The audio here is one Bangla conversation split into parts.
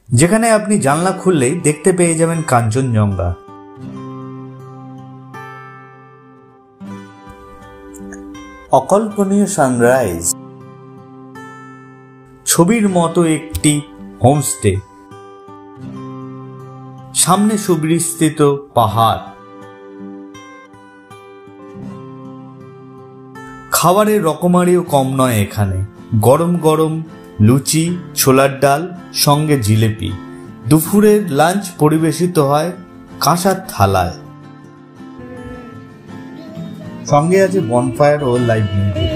যেখানে আপনি জানলা খুললেই দেখতে পেয়ে যাবেন কাঞ্চনজঙ্ঘা। অকল্পনীয় সানরাইজ, ছবির মতো একটি হোমস্টে, সামনে সুবিস্তৃত পাহাড়, খাবারের রকমারিও কম নয় এখানে। গরম গরম লুচি, ছোলার ডাল, সঙ্গে জিলেপি। দুপুরের লাঞ্চ পরিবেশিত হয় কাঁসার থালায়, সঙ্গে আছে বনফায়ার ও লাইভ মিউজিক।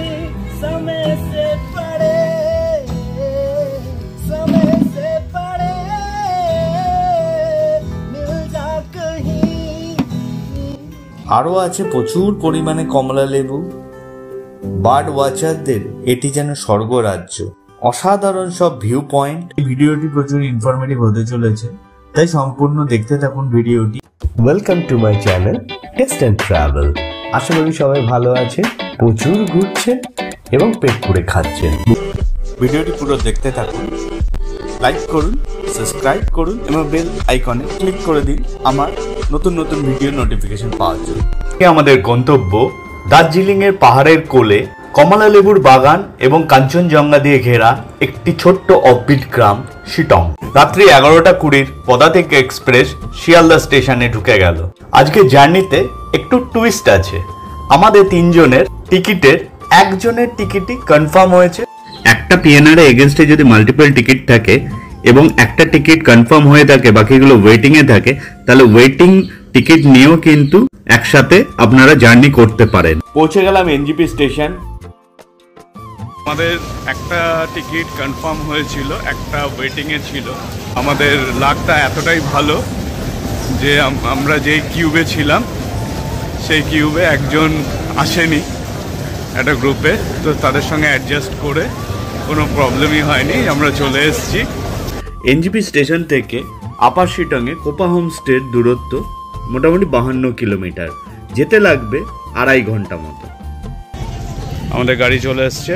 আরও আছে প্রচুর পরিমাণে কমলা লেবু। বার্ড ওয়াচারদের এটি যেন স্বর্গরাজ্য। অসাধারণ সব ভিউ পয়েন্ট। ভিডিওটি প্রচুর ইনফরমেটিভ হতে চলেছে, তাই সম্পূর্ণ দেখতে থাকুন ভিডিওটি। Welcome to my channel taste and travel. আশা করি সবাই ভালো আছে, প্রচুর ঘুরছেন এবং পেট পুড়ে খাচ্ছেন। ভিডিওটি পুরো দেখতে থাকুন, লাইক করুন, সাবস্ক্রাইব করুন এবং বেল আইকনে ক্লিক করে দিন আমার নতুন নতুন ভিডিও নোটিফিকেশন পাওয়ার জন্য। আমাদের গন্তব্য দার্জিলিং এর পাহাড়ের কোলে কমলা লেবুর বাগান এবং কাঞ্চনজঙ্ঘা দিয়ে ঘেরা একটি ছোট্ট অফবিট গ্রাম শিটং। রাত্রি 11:20 পদাতিক এক্সপ্রেস শিয়ালদা স্টেশনে ঢুকে গেল। আজকে জার্নিতে একটু টুইস্ট আছে। আমাদের 3 জনের টিকিটের একজনের টিকিটই কনফার্ম হয়েছে। একটা পিএনআর এগেনস্টে যদি মাল্টিপল টিকিট থাকে এবং একটা টিকিট কনফার্ম হয়ে থাকে, বাকিগুলো ওয়েটিং এ থাকে, তাহলে ওয়েটিং টিকিট নিয়েও কিন্তু একসাথে আপনারা জার্নি করতে পারেন। পৌঁছে গেলাম এনজিপি স্টেশন। আমাদের একটা টিকিট কনফার্ম হয়েছিল, একটা ওয়েটিংয়ে ছিল। আমাদের লাকটা এতটাই ভালো যে আমরা যেই কিউবে ছিলাম সেই কিউবে একজন আসেনি একটা গ্রুপে, তো তাদের সঙ্গে অ্যাডজাস্ট করে কোনো প্রবলেমই হয়নি, আমরা চলে এসেছি। এনজিপি স্টেশন থেকে আপার শিটংয়ে কোপা হোমস্টের দূরত্ব মোটামুটি 52 কিলোমিটার। যেতে লাগবে 2.5 ঘন্টা মতো। আমাদের গাড়ি চলে এসছে,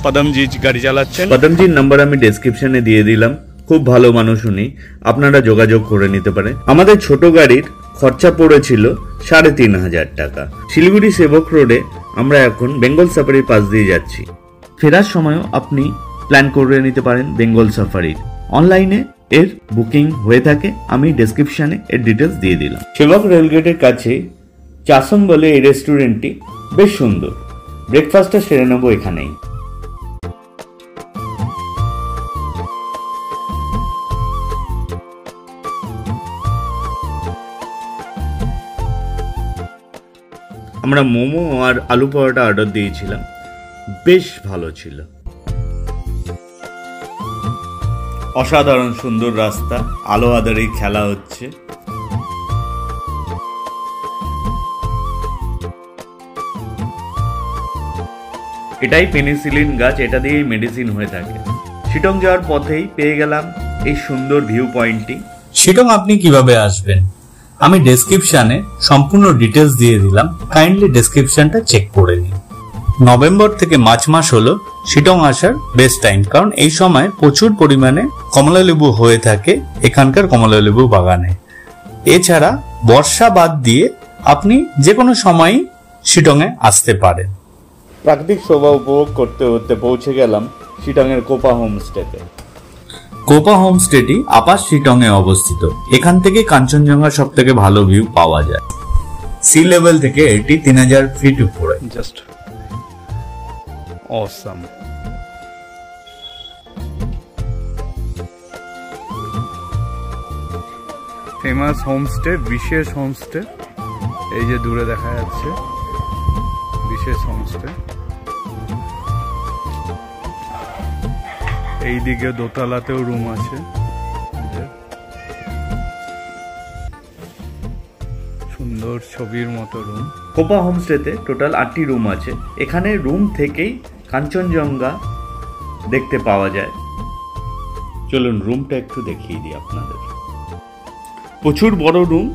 পদমজি গাড়ি চালাচ্ছেন। পদমজির নাম্বার আমি ডেসক্রিপশনে দিয়ে দিলাম, খুব ভালো মানুষ উনি, আপনারা যোগাযোগ করে নিতে পারেন। আমাদের ছোট গাড়ির খরচা পড়েছিল 3,500 টাকা। শিলিগুড়ি সেবক রোডে আমরা এখন বেঙ্গল সাফারির পাশ দিয়ে যাচ্ছি। ফেরার সময়ও আপনি প্ল্যান করে নিতে পারেন বেঙ্গল সাফারির। অনলাইনে এর বুকিং হয়ে থাকে, আমি ডেসক্রিপশনে এর ডিটেলস দিয়ে দিলাম। সেবক রেলগেটের কাছে চাসম বলে এই রেস্টুরেন্টটি বেশ সুন্দর। ব্রেকফাস্টটা সেরে নেবো এখানেই। আমরা মোমো আর আলু পরোটা অর্ডার দিয়েছিলাম, বেশ ভালো ছিল। অসাধারণ সুন্দর রাস্তা, আলো আঁধারি খেলা হচ্ছে। এটাই পেনিসিলিন গাছ, এটা দিয়েই মেডিসিন হয়ে থাকে। শিটং যাওয়ার পথেই পেয়ে গেলাম এই সুন্দর ভিউ পয়েন্টটি। শিটং আপনি কিভাবে আসবেন আমি ডেসক্রিপশনে সম্পূর্ণ ডিটেলস দিয়ে দিলাম, কাইন্ডলি ডেসক্রিপশনটা চেক করে নিন। নভেম্বর থেকে মার্চ মাস হলো শিটং আসার বেস্ট টাইম, কারণ এই সময় প্রচুর পরিমাণে কমলা লেবু হয়ে থাকে এখানকার কমলা লেবু বাগানে। এছাড়া বর্ষা বাদ দিয়ে আপনি যে কোনো সময়ই শিটং এ আসতে পারেন। প্রাকৃতিক শোভা উপভোগ করতে করতে পৌঁছে গেলাম শিটং এর কোপা হোমস্টেতে। কোপা হোমস্টেটি আপার শিটং এ অবস্থিত। এখান থেকে কাঞ্চনজঙ্ঘার সব থেকে ভালো ভিউ পাওয়া যায়। সি লেভেল থেকে এটি 3000 ফিট উপরে। Just awesome. ফেমাস হোমস্টে, বিশেষ হোমস্টে, এই যে দূরে দেখা যাচ্ছে বিশেষ হোমস্টে। এইদিকে দোতলাতেও রুম আছে, সুন্দর ছবির মতো রুম। কোপা হোমস্টেতে টোটাল 8টি রুম আছে। এখানে রুম থেকেই কাঞ্চনজঙ্ঘা দেখতে পাওয়া যায়। চলুন রুমটা একটু দেখিয়ে দিই আপনাদের। প্রচুর বড় রুম,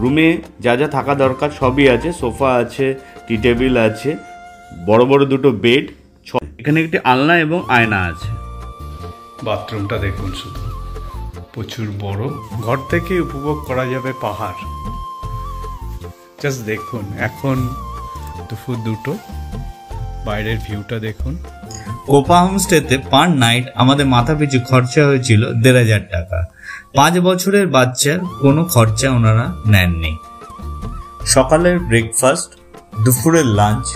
রুমে যা যা থাকা দরকার সবই আছে। সোফা আছে, টি টেবিল আছে, বড় বড় দুটো বেড, এখানে একটি আলনা এবং আয়না আছে। বাথরুমটা দেখুন শুধু, প্রচুর বড়, ঘর থেকে উপভোগ করা যাবে পাহাড়। জাস্ট দেখুন, এখন দুপুর 2টো, বাইরের ভিউটা দেখুন। কোপা হোমস্টেতে পার নাইট আমাদের মাথা পিছু খরচা হয়েছিল 1,500 টাকা। 5 বছরের বাচ্চার কোনো খরচা ওনারা নেননি। সকালের ব্রেকফাস্ট, দুপুরের লাঞ্চ,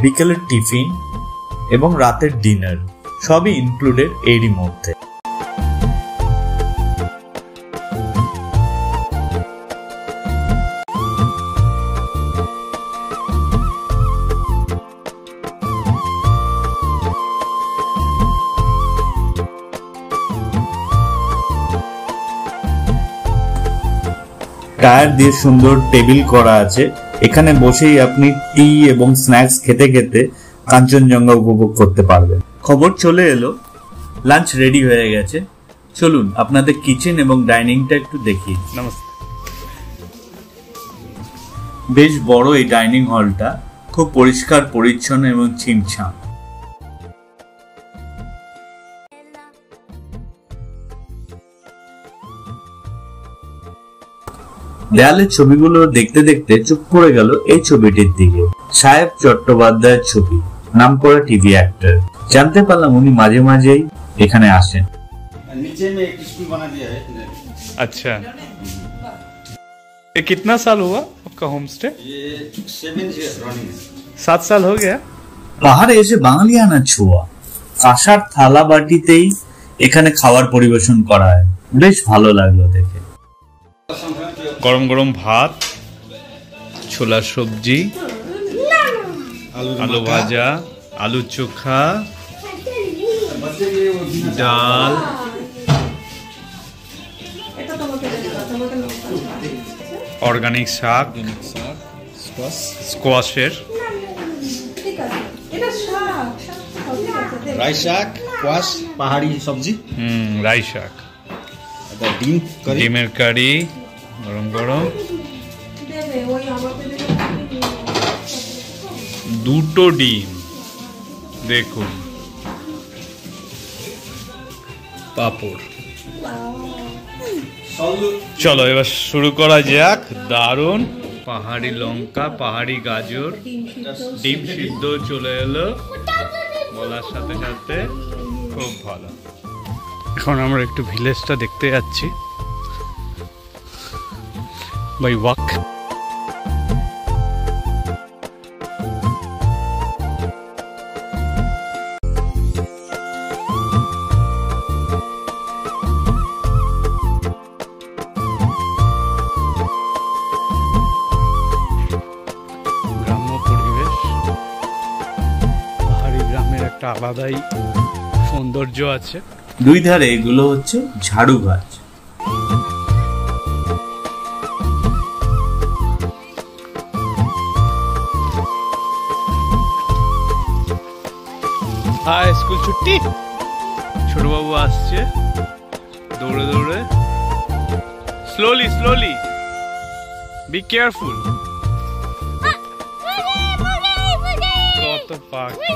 বিকেলের টিফিন এবং রাতের ডিনার সবই ইনক্লুডেড এরই মধ্যে। টায়ার দিয়ে সুন্দর টেবিল করা আছে, এখানে বসেই আপনি টি এবং স্ন্যাক্স খেতে খেতে কাঞ্চনজঙ্ঘা উপভোগ করতে পারবেন। খবর চলে এলো, লাঞ্চ রেডি হয়ে গেছে। চলুন আপনাদের কিচেন এবং ডাইনিংটা একটু দেখি। নমস্কার। বেশ বড় এই ডাইনিং হলটা, খুব পরিষ্কার পরিচ্ছন্ন এবং ছিমছাম। দেয়ালের ছবিগুলো দেখতে দেখতে চুপ করে গেল এই ছবিটির দিকে। সাহেব চট্টোপাধ্যায়ের ছবি, নামকরা টিভি অ্যাক্টর। জানতে পারলাম উনি মাঝে মাঝেই এখানে আসেন। नीचे में एक स्कूल बना दिया है। अच्छा, ये कितना साल हुआ आपका होम स्टे? ये 7 years running है। 7 साल हो गया। পাহাড়ে এসে বাঙালিয়ানা ছোঁয়া। কাঁসার থালা বাটিতেই এখানে খাবার পরিবেশন করা হয়, বেশ ভালো লাগলো দেখে। গরম গরম ভাত, ছোলার সবজি, আলু ভাজা, আলু চোখা, ডাল, অর্গানিক শাক, স্কোয়াশের, राई शाक, क्वाश, पहाड़ी सब्जी, রাই শাক, ডিম करी, ডিমের কারি, গরম গরম, 2টো ডিম, দেখুন, পাপড়। চলো এবার শুরু করা যাক। দারুণ পাহাড়ি লঙ্কা, পাহাড়ি গাজর, ডিম সিদ্ধ চলে এলো বলার সাথে সাথে, খুব ভালো। এখন আমরা একটু ভিলেজটা দেখতে যাচ্ছি বাই ওয়াক। আলাদাই সৌন্দর্য আছে। দুই ধারে এগুলো হচ্ছে ঝাড়ু গাছ। হাই, স্কুল ছুটি, ছোট বাবু আসছে দৌড়ে দৌড়ে। Slowly slowly, be careful. কত পাখি,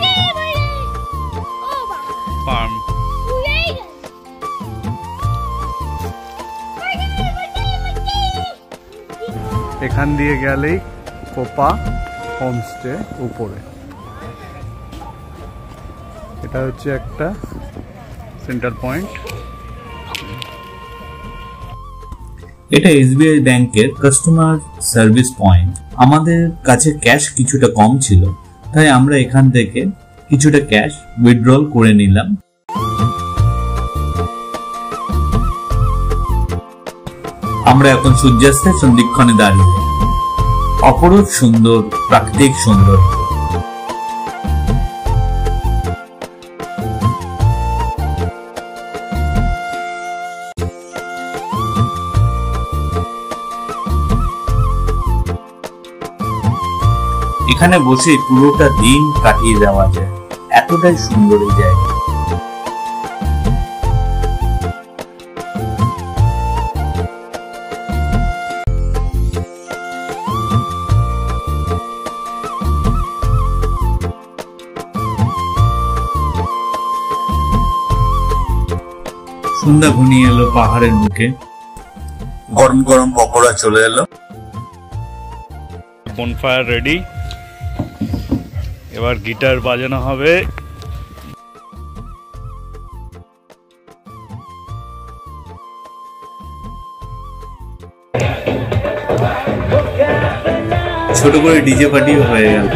ফার্ম। এখান দিয়ে গেলেই কোপা হোমস্টে উপরে। এটা হচ্ছে একটা সেন্টার পয়েন্ট। এটা এসবিআই ব্যাংকের কাস্টমার সার্ভিস পয়েন্ট। আমাদের কাছে ক্যাশ কিছুটা কম ছিল, তাই আমরা এখান থেকে কিছুটা ক্যাশ উইথড্রল করে নিলাম। আমরা এখন সূর্যাস্তের সন্ধিক্ষণে দাঁড়িয়ে। অপরূপ সুন্দর প্রাকৃতিক সৌন্দর্য। এখানে বসে পুরোটা দিন কাটিয়ে দেওয়া যায়, এতটাই সুন্দর এই জায়গা। সন্ধ্যা ঘনিয়ে এলো পাহাড়ের মুখে, গরম গরম পকোড়া চলে এলো। বনফায়ার রেডি, এবার গিটার বাজানো হবে। ছোট করে ডিজে পার্টিও হয়ে গেল।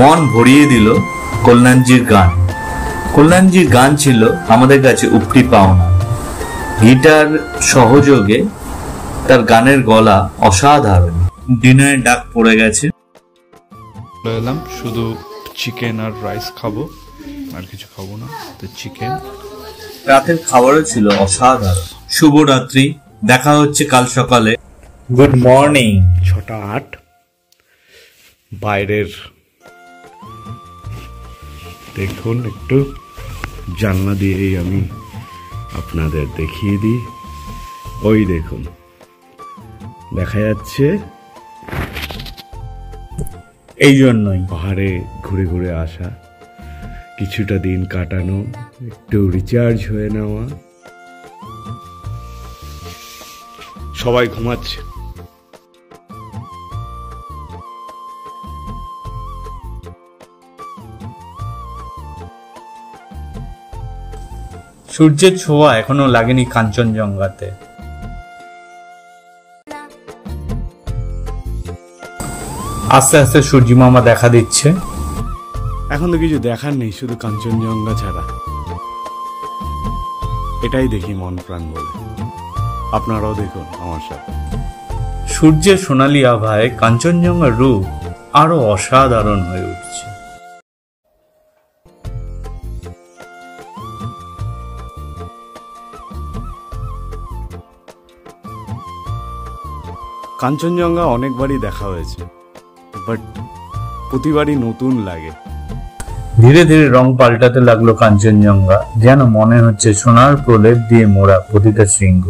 মন ভরিয়ে দিল কল্যাণজির গান। কল্যাণজির গান ছিল আমাদের কাছে উপরি পাওনা। গিটার সহযোগে তার গানের গলা অসাধারণ। ডিনারের ডাক পড়ে গেছে। এলাম শুধু চিকেন আর রাইস খাবো, আর কিছু খাবো না, তো চিকেন। রাতের খাবারও ছিল অসাধারণ। শুভরাত্রি, দেখা হচ্ছে কাল সকালে। Good morning. 6:08। বাইরের দেখুন, একটু জানলা দিয়েই আমি আপনাদের দেখিয়ে দিই। ওই দেখুন, দেখা যাচ্ছে। এই জন্যই পাহাড়ে ঘুরে ঘুরে আসা, কিছুটা দিন কাটানো, একটু রিচার্জ হয়ে নেওয়া। সবাই ঘুমাচ্ছে। সূর্যের ছোঁয়া এখনো লাগেনি কাঞ্চনজঙ্ঘাতে। আস্তে আস্তে সূর্যি মামা দেখা দিচ্ছে। এখন তো কিছু দেখার নেই, শুধু কাঞ্চনজঙ্ঘা ছাড়া। এটাই দেখি মন প্রাণ বলে। আপনারাও দেখুন আমার সাথে। সূর্যের সোনালী আভায় কাঞ্চনজঙ্ঘার রূপ আরো অসাধারণ হয়ে উঠছে। কাঞ্চনজঙ্ঘা অনেকবারই দেখা হয়েছে, বাট প্রতিবারই নতুন লাগে। ধীরে ধীরে রং পাল্টাতে লাগলো কাঞ্চনজঙ্ঘা, যেন মনে হচ্ছে সোনার প্রলেপ দিয়ে মোড়া প্রতিটা শৃঙ্গ।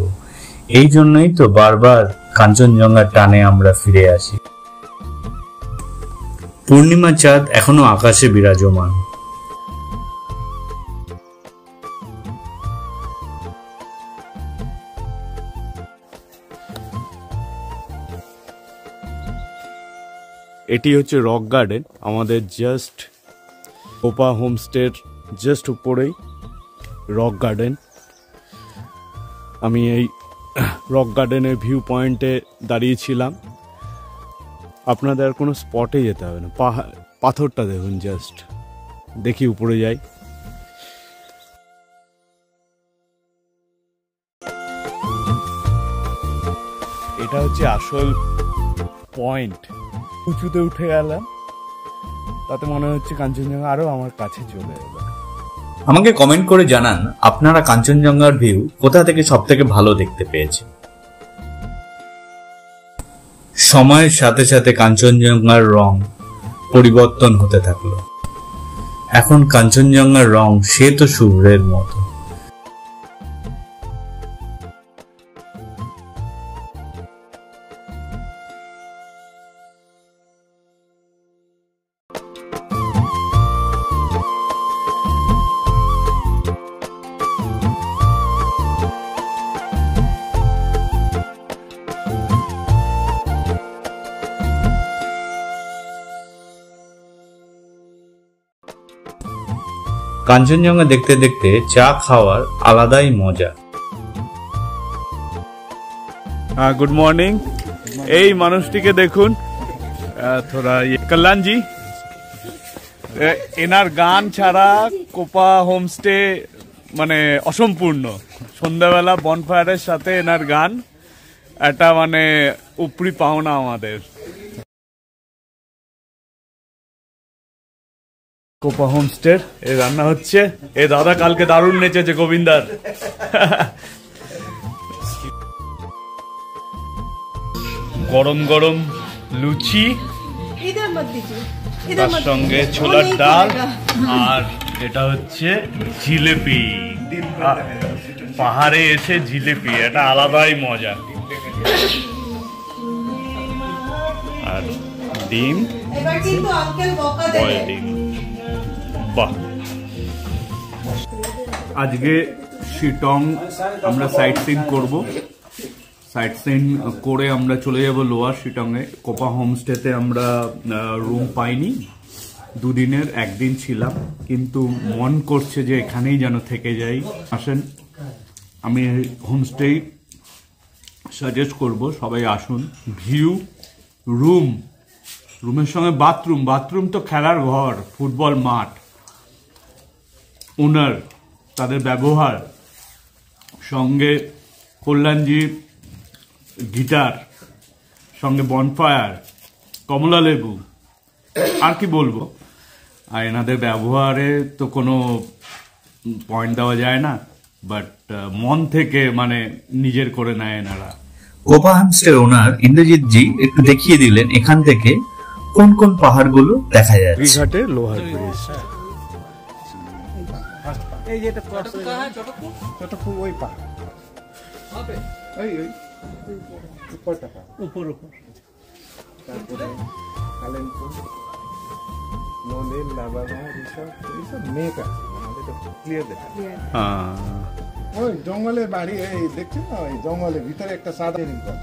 এই জন্যই তো বারবার কাঞ্চনজঙ্ঘার টানে আমরা ফিরে আসি। পূর্ণিমা চাঁদ এখনো আকাশে বিরাজমান। এটি হচ্ছে রক গার্ডেন, আমাদের জাস্ট কোপা হোমস্টের জাস্ট উপরেই রক গার্ডেন। আমি এই রক গার্ডেনের ভিউ পয়েন্টে দাঁড়িয়েছিলাম। আপনাদের কোনো স্পটে যেতে হবে না, পাথরটা দেখুন, জাস্ট দেখি উপরে যাই। এটা হচ্ছে আসল পয়েন্ট। উঁচুতে উঠে গেলাম, তাতে মনে হচ্ছে কাঞ্চনজঙ্ঘা আরো আমার কাছে চলে এলো। আমাকে কমেন্ট করে জানান আপনারা কাঞ্চনজঙ্ঘার ভিউ কোথা থেকে সব থেকে ভালো দেখতে পেয়েছেন। সময়ের সাথে সাথে কাঞ্চনজঙ্ঘার রং পরিবর্তন হতে থাকলো। এখন কাঞ্চনজঙ্ঘার রং শ্বেত শুভ্রের মতো। কাঞ্চনজঙ্ঘা দেখতে দেখতে চা খাওয়ার আলাদাই মজা। Good morning. এই মানুষটিকে দেখুন, থোড়া কল্যাণজি। এনার গান ছাড়া কোপা হোমস্টে মানে অসম্পূর্ণ। সন্ধ্যাবেলা বনফায়ারের সাথে এনার গান এটা মানে উপরি পাওনা আমাদের। কোপা হোমস্টের এই রান্না হচ্ছে। এ দাদা কালকে দারুণ নেচেছে গোবিন্দার। গরম গরম লুচি, তার সঙ্গে ছোলার ডাল, আর এটা হচ্ছে জিলেপি। পাহাড়ে এসে জিলেপি এটা আলাদাই মজা। আর ডিম, বয়েল ডিম। বাহ, আজকে শিটং আমরা সাইট সিন করবো। সাইট সিন করে আমরা চলে যাব লোয়ার শিটংয়ে। কোপা হোমস্টেতে আমরা রুম পাইনি, দুদিনের, একদিন ছিলাম, কিন্তু মন করছে যে এখানেই যেন থেকে যাই। আসেন, আমি হোমস্টেই সাজেস্ট করব, সবাই আসুন। ভিউ, রুমের সঙ্গে বাথরুম তো খেলার ঘর, ফুটবল মাঠ, ওনার, তাদের ব্যবহার, সঙ্গে কল্যাণজি গিটার, সঙ্গে বনফায়ার, কমলা লেবু, আর কি বলবো। আর এনাদের ব্যবহারে তো কোনো পয়েন্ট দেওয়া যায় না, বাট মন থেকে মানে নিজের করে নেয় এনারা। কোপা হোমস্টের ওনার ইন্দ্রজিৎ জি একটু দেখিয়ে দিলেন এখান থেকে কোন কোন পাহাড়গুলো দেখা যাচ্ছে। ঘাটে লোহার ব্রিজ। এই যে এটা চটকপুর ওই পাহাড় ওই উপরটা উপর তারপরে কালেমপুর, নদীর লাভাগা, এইসব মেঘ আছে, আমাদের তো ক্লিয়ার দেখা। ওই জঙ্গলের বাড়ি, এই দেখছেন না, ওই জঙ্গলের ভিতরে একটা সাদা ঘর।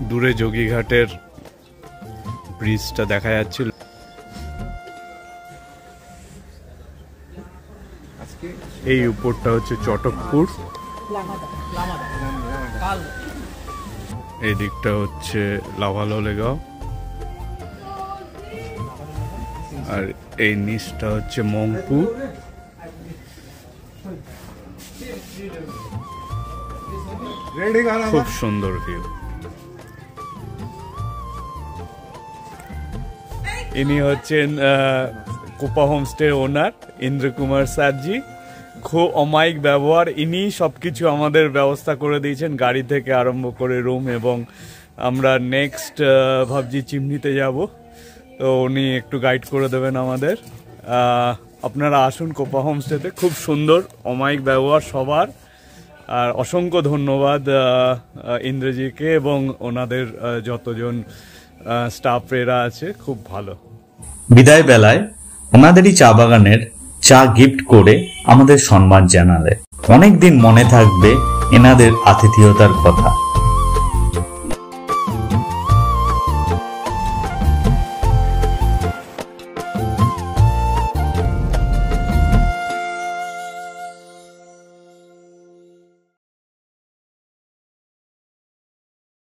দূরে যোগীঘাটের ব্রিজটা দেখা যাচ্ছিল। এই উপরটা হচ্ছে চটকপুর, এই দিকটা হচ্ছে লাভালোলেগাঁও, আর এই নিচটা হচ্ছে মংপু। খুব সুন্দর ভিউ। ইনি হচ্ছেন কোপা হোমস্টের ওনার ইন্দ্র কুমার স্যারজি। খুব অমায়িক ব্যবহার, ইনি সবকিছু আমাদের ব্যবস্থা করে দিয়েছেন, গাড়ি থেকে আরম্ভ করে রুম, এবং আমরা নেক্সট ভাবছি চিমনিতে যাব, তো উনি একটু গাইড করে দেবেন আমাদের। আপনারা আসুন কোপা হোমস্টেতে, খুব সুন্দর, অমায়িক ব্যবহার সবার। আর অসংখ্য ধন্যবাদ ইন্দ্রজিকে এবং ওনাদের যতজন স্টাফেরা আছে, খুব ভালো। বিদায় বেলায় ওনাদেরই চা বাগানের চা গিফট করে আমাদের সম্মান জানালে। অনেকদিন মনে থাকবে এনাদের আতিথেয়তার কথা।